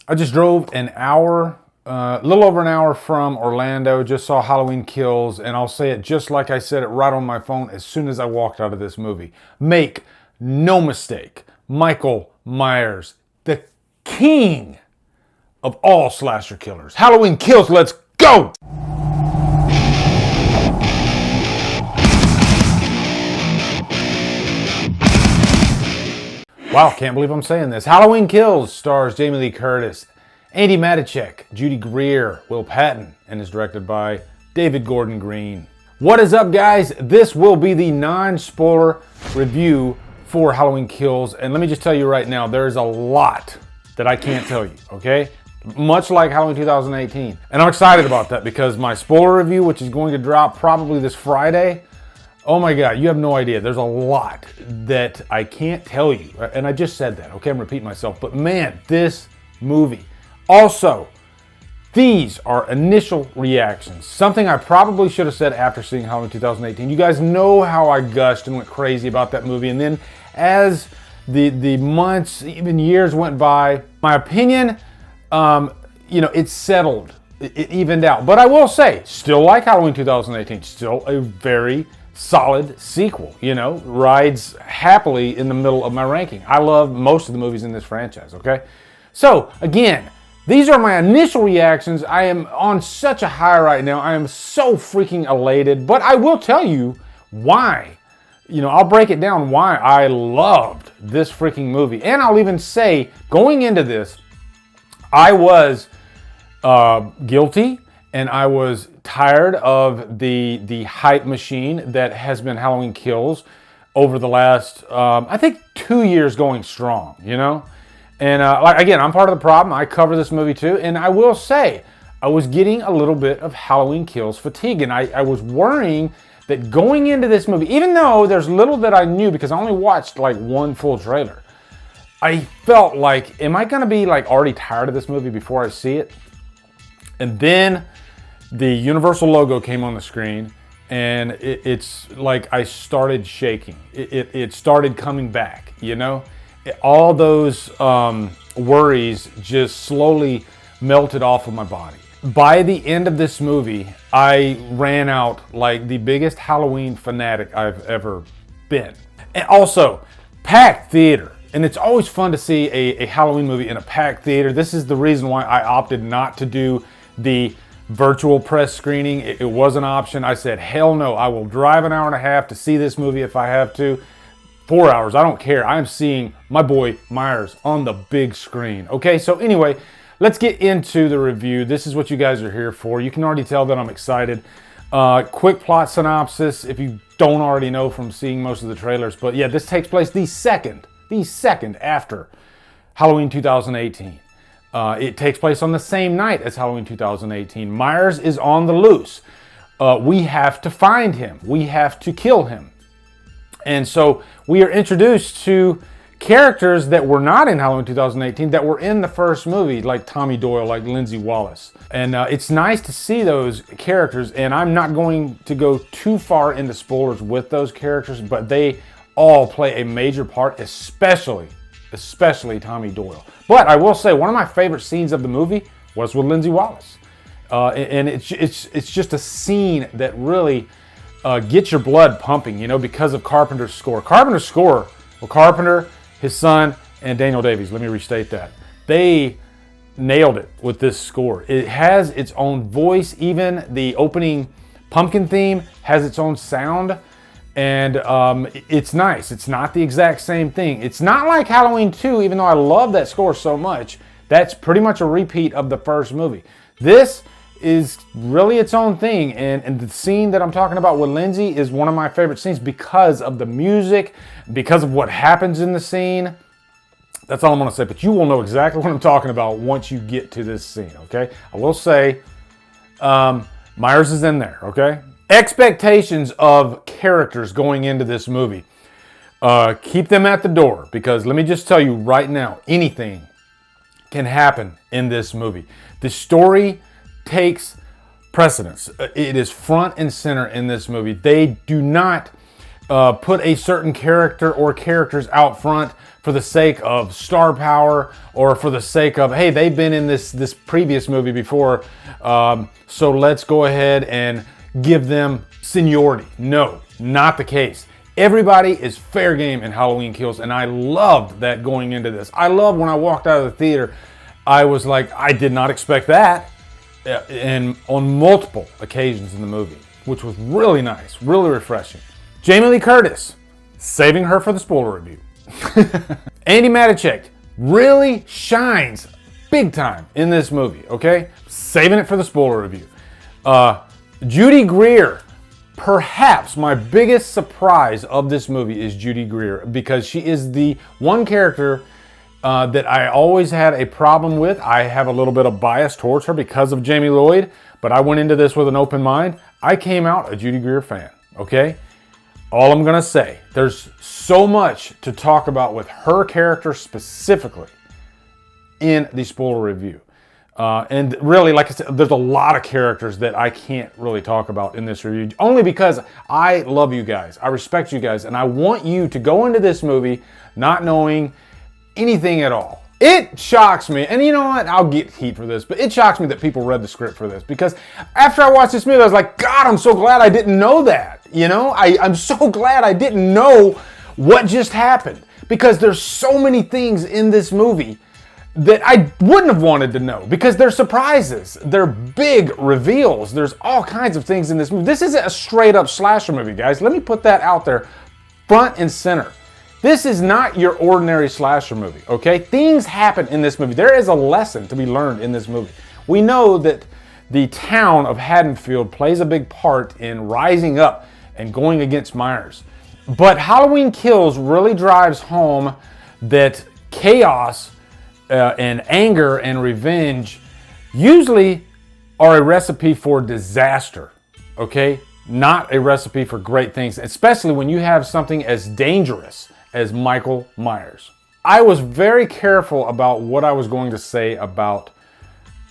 I just drove an hour, a little over an hour from Orlando, just saw Halloween Kills, and I'll say it just like I said it right on my phone as soon as I walked out of this movie. Make no mistake, Michael Myers, the king of all slasher killers. Halloween Kills, let's go! Wow, can't believe I'm saying this. Halloween Kills stars Jamie Lee Curtis, Andy Matichek, Judy Greer, Will Patton, and is directed by David Gordon Green. What is up, guys? This will be the non-spoiler review for Halloween Kills, and let me just tell you right now, there's a lot that I can't tell you, okay? Much like Halloween 2018. And I'm excited about that because my spoiler review, which is going to drop probably this Friday, oh my God, you have no idea. There's a lot that I can't tell you. And I just said that, okay? I'm repeating myself. But man, this movie. Also, these are initial reactions. Something I probably should have said after seeing Halloween 2018. You guys know how I gushed and went crazy about that movie. And then as the months, even years went by, my opinion, it settled. It evened out. But I will say, still like Halloween 2018. Still a very solid sequel, rides happily in the middle of my ranking. I love most of the movies in this franchise, okay? So, again, these are my initial reactions. I am on such a high right now. I am so freaking elated, but I will tell you why. I'll break it down why I loved this freaking movie. And I'll even say, going into this, I was guilty and I was tired of the hype machine that has been Halloween Kills over the last, I think, 2 years going strong, And again, I'm part of the problem. I cover this movie too. And I will say, I was getting a little bit of Halloween Kills fatigue. And I was worrying that going into this movie, even though there's little that I knew because I only watched like one full trailer, I felt like, am I going to be like already tired of this movie before I see it? And then the Universal logo came on the screen, and it's like I started shaking. It started coming back, All those worries just slowly melted off of my body. By the end of this movie, I ran out like the biggest Halloween fanatic I've ever been. And also, packed theater. And it's always fun to see a Halloween movie in a packed theater. This is the reason why I opted not to do the virtual press screening. It was an option. I said, hell no, I will drive an hour and a half to see this movie if I have to. 4 hours, I don't care. I'm seeing my boy Myers on the big screen. Okay, so anyway, let's get into the review. This is what you guys are here for. You can already tell that I'm excited. Quick plot synopsis, if you don't already know from seeing most of the trailers. But yeah, this takes place the second after Halloween 2018. It takes place on the same night as Halloween 2018. Myers is on the loose. We have to find him. We have to kill him. And so we are introduced to characters that were not in Halloween 2018 that were in the first movie, like Tommy Doyle, like Lindsay Wallace. And it's nice to see those characters, and I'm not going to go too far into spoilers with those characters, but they all play a major part, especially Tommy Doyle. But I will say, one of my favorite scenes of the movie was with Lindsay Wallace. And it's just a scene that really gets your blood pumping, because of Carpenter's score. Carpenter, his son, and Daniel Davies, let me restate that. They nailed it with this score. It has its own voice. Even the opening pumpkin theme has its own sound. And it's nice. It's not the exact same thing. It's not like Halloween 2, even though I love that score so much. That's pretty much a repeat of the first movie. This is really its own thing. And the scene that I'm talking about with Lindsay is one of my favorite scenes because of the music, because of what happens in the scene. That's all I'm going to say. But you will know exactly what I'm talking about once you get to this scene, okay? I will say Myers is in there, okay? Expectations of characters going into this movie. Keep them at the door, because let me just tell you right now, anything can happen in this movie. The story takes precedence. It is front and center in this movie. They do not put a certain character or characters out front for the sake of star power or for the sake of, hey, they've been in this previous movie before, so let's go ahead and give them seniority. No, not the case. Everybody is fair game in Halloween Kills, and I loved that going into this. I loved when I walked out of the theater, I was like, I did not expect that, and on multiple occasions in the movie, which was really nice, really refreshing. Jamie Lee Curtis, saving her for the spoiler review. Andy Matichek really shines big time in this movie, okay? Saving it for the spoiler review. Judy Greer, perhaps my biggest surprise of this movie is Judy Greer, because she is the one character that I always had a problem with. I have a little bit of bias towards her because of Jamie Lloyd, but I went into this with an open mind. I came out a Judy Greer fan, okay? All I'm gonna say, there's so much to talk about with her character specifically in the spoiler review. And really, like I said, there's a lot of characters that I can't really talk about in this review, only because I love you guys, I respect you guys, and I want you to go into this movie not knowing anything at all. It shocks me, and you know what, I'll get heat for this, but it shocks me that people read the script for this, because after I watched this movie, I was like, God, I'm so glad I didn't know that, you know? I'm so glad I didn't know what just happened, because there's so many things in this movie that I wouldn't have wanted to know, because they're surprises, they're big reveals, there's all kinds of things in this movie. This isn't a straight up slasher movie, guys. Let me put that out there front and center. This is not your ordinary slasher movie, okay? Things happen in this movie. There is a lesson to be learned in this movie. We know that the town of Haddonfield plays a big part in rising up and going against Myers. But Halloween Kills really drives home that chaos and anger and revenge usually are a recipe for disaster, okay? Not a recipe for great things, especially when you have something as dangerous as Michael Myers. I was very careful about what I was going to say about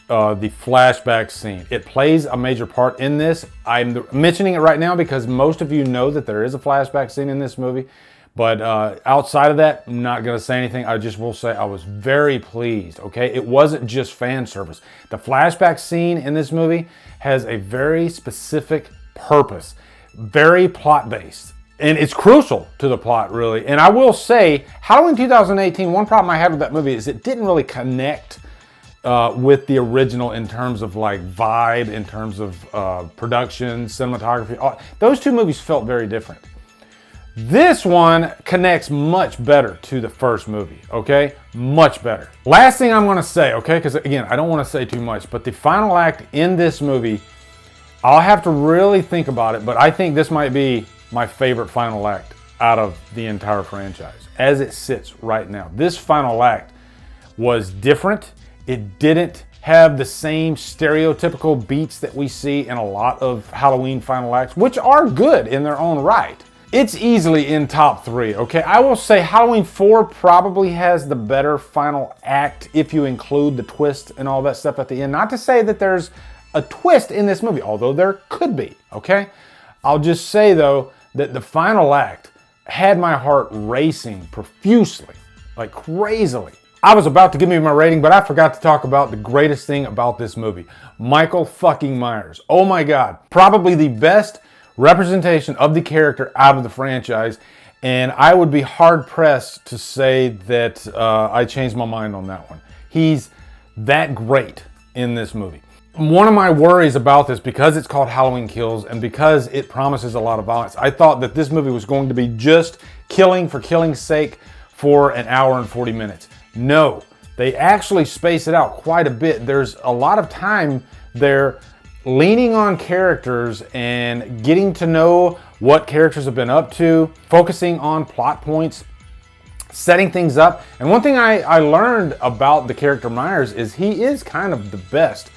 the flashback scene. It plays a major part in this. I'm mentioning it right now because most of you know that there is a flashback scene in this movie. But outside of that, I'm not going to say anything. I just will say I was very pleased, okay? It wasn't just fan service. The flashback scene in this movie has a very specific purpose, very plot-based. And it's crucial to the plot, really. And I will say, Halloween 2018, one problem I had with that movie is it didn't really connect with the original in terms of like vibe, in terms of production, cinematography. Those two movies felt very different. This one connects much better to the first movie, okay? Much better. Last thing I'm gonna say, okay? Because again, I don't wanna say too much, but the final act in this movie, I'll have to really think about it, but I think this might be my favorite final act out of the entire franchise, as it sits right now. This final act was different. It didn't have the same stereotypical beats that we see in a lot of Halloween final acts, which are good in their own right. It's easily in top 3, okay? I will say Halloween 4 probably has the better final act if you include the twist and all that stuff at the end. Not to say that there's a twist in this movie, although there could be, okay? I'll just say, though, that the final act had my heart racing profusely, like crazily. I was about to give me my rating, but I forgot to talk about the greatest thing about this movie. Michael fucking Myers. Oh my God. Probably the best representation of the character out of the franchise, and I would be hard-pressed to say that I changed my mind on that one. He's that great in this movie. One of my worries about this, because it's called Halloween Kills and because it promises a lot of violence, I thought that this movie was going to be just killing for killing's sake for an hour and 40 minutes. No, they actually space it out quite a bit. There's a lot of time there leaning on characters and getting to know what characters have been up to, focusing on plot points, setting things up. And one thing I learned about the character Myers is he is kind of the best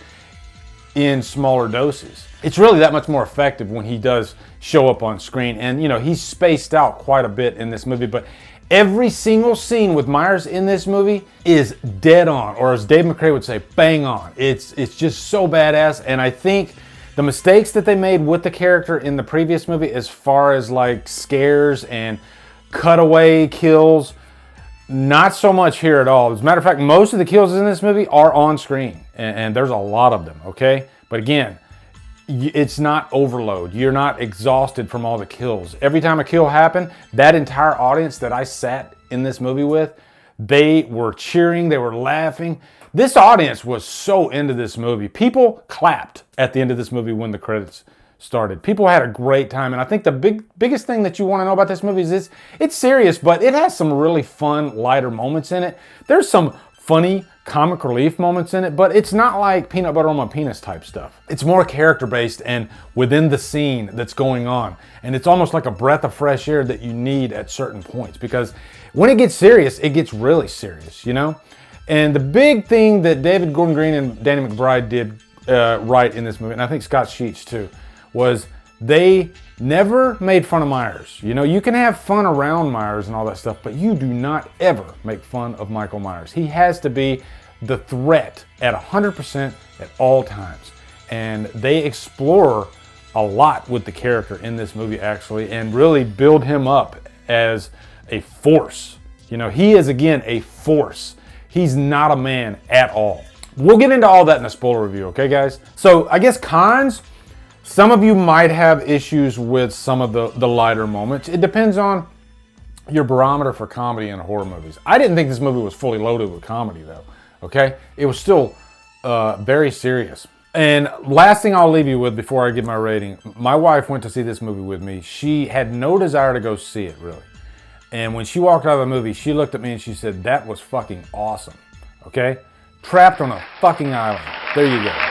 in smaller doses. It's really that much more effective when he does show up on screen. And, you know, he's spaced out quite a bit in this movie, but every single scene with Myers in this movie is dead on, or as Dave McCoy would say, bang on. It's just so badass, and I think The mistakes that they made with the character in the previous movie, as far as like scares and cutaway kills, not so much here at all. As a matter of fact, most of the kills in this movie are on screen, and there's a lot of them, okay? But again, it's not overload. You're not exhausted from all the kills. Every time a kill happened, that entire audience that I sat in this movie with, they were cheering, they were laughing. This audience was so into this movie. People clapped at the end of this movie when the credits started. People had a great time, and I think the biggest thing that you want to know about this movie is it's serious, but it has some really fun, lighter moments in it. There's some funny comic relief moments in it, but it's not like peanut butter on my penis type stuff. It's more character based and within the scene that's going on, and it's almost like a breath of fresh air that you need at certain points, because when it gets serious, it gets really serious, you know? And the big thing that David Gordon Green and Danny McBride did right in this movie, and I think Scott Sheets too, was they never made fun of Myers. You know, you can have fun around Myers and all that stuff, but you do not ever make fun of Michael Myers. He has to be the threat at 100% at all times. And they explore a lot with the character in this movie, actually, and really build him up as a force. You know, he is, again, a force. He's not a man at all. We'll get into all that in the spoiler review, okay, guys? So, I guess cons. Some of you might have issues with some of the lighter moments. It depends on your barometer for comedy and horror movies. I didn't think this movie was fully loaded with comedy, though, okay? It was still very serious. And last thing I'll leave you with before I give my rating, my wife went to see this movie with me. She had no desire to go see it, really. And when she walked out of the movie, she looked at me and she said, "That was fucking awesome," okay? Trapped on a fucking island. There you go.